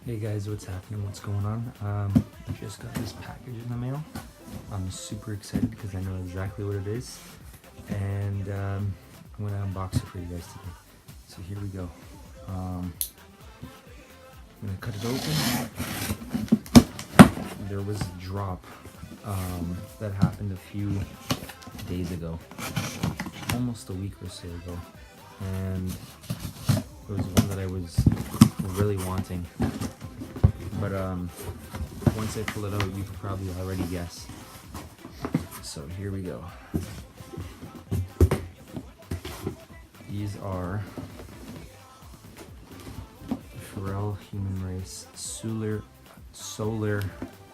Hey guys, what's happening? What's going on? I just got this package in the mail. I'm super excited because I know exactly what it is, and I'm gonna unbox it for you guys today. So here we go. I'm gonna cut it open. There was a drop that happened a few days ago, almost a week or so ago, and it was one that I was really wanting. But once I pull it out, you can probably already guess. So here we go. These are Pharrell Human Race Solar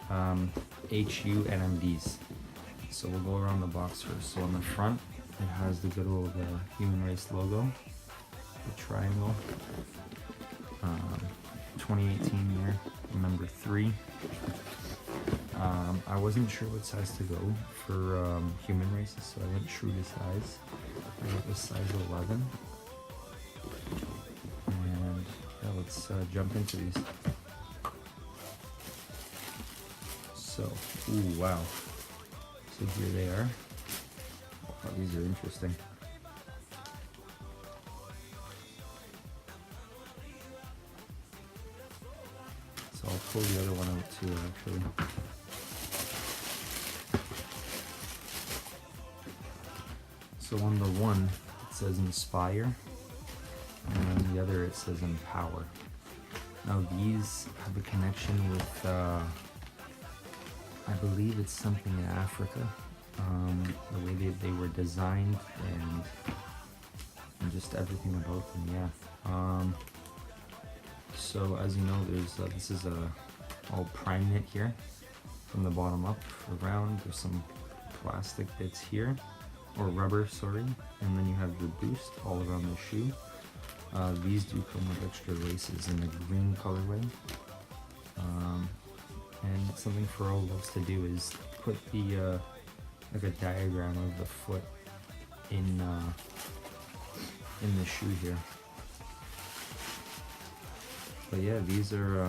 HU NMDs. So we'll go around the box first. So on the front, it has the good old Human Race logo, the triangle. 2018 year, number 3. I wasn't sure what size to go for human races, so I went true to size. I got the size 11. And yeah, let's jump into these. So, ooh, wow. So here they are. Oh, these are interesting. So I'll pull the other one out too, actually. So on the one, it says inspire, and on the other it says empower. Now these have a connection with, I believe it's something in Africa. The way they were designed and just everything about them, yeah. So as you know, there's this is all prime knit here from the bottom up around. There's some plastic bits here, or rubber, sorry, and then you have the boost all around the shoe. These do come with extra laces in the green colorway. And something Pharrell loves to do is put the like a diagram of the foot in the shoe here. But yeah, these are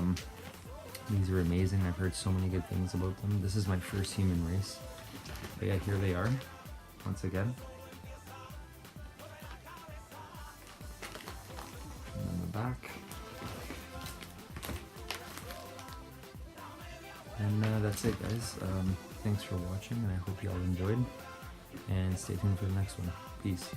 amazing. I've heard so many good things about them. This is my first human race. But yeah, here they are, once again. And then the back. And that's it, guys. Thanks for watching, and I hope you all enjoyed. And stay tuned for the next one. Peace.